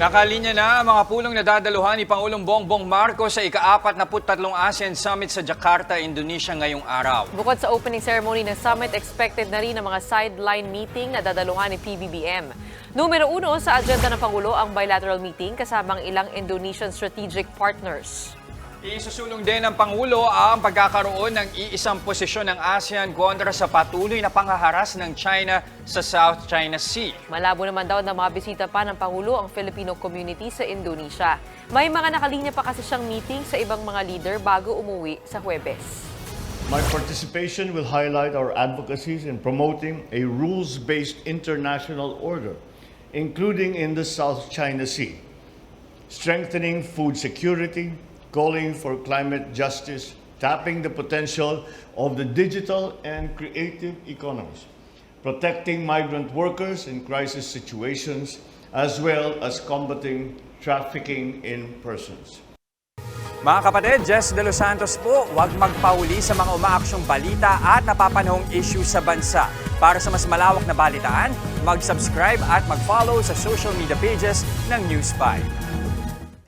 Nakalinya na ang mga pulong nadadaluhan ni Pangulong Bongbong Marcos sa ika-43 ASEAN Summit sa Jakarta, Indonesia ngayong araw. Bukod sa opening ceremony ng summit, expected na rin ang mga sideline meeting na dadaluhan ni PBBM. Numero 1 sa agenda ng Pangulo ang bilateral meeting kasamang ilang Indonesian strategic partners. Isusulong din ng Pangulo ang pagkakaroon ng iisang posisyon ng ASEAN kontra sa patuloy na panghaharas ng China sa South China Sea. Malabo naman daw na mabisita pa ng Pangulo ang Filipino community sa Indonesia. May mga nakalinya pa kasi siyang meeting sa ibang mga leader bago umuwi sa Huwebes. My participation will highlight our advocacies in promoting a rules-based international order, including in the South China Sea, strengthening food security, calling for climate justice, tapping the potential of the digital and creative economies, protecting migrant workers in crisis situations, as well as combating trafficking in persons. Mga kapatid, Jess De Los Santos po, huwag magpahuli sa mga umaaksyong balita at napapanahong issue sa bansa. Para sa mas malawak na balitaan, mag-subscribe at mag-follow sa social media pages ng News 5.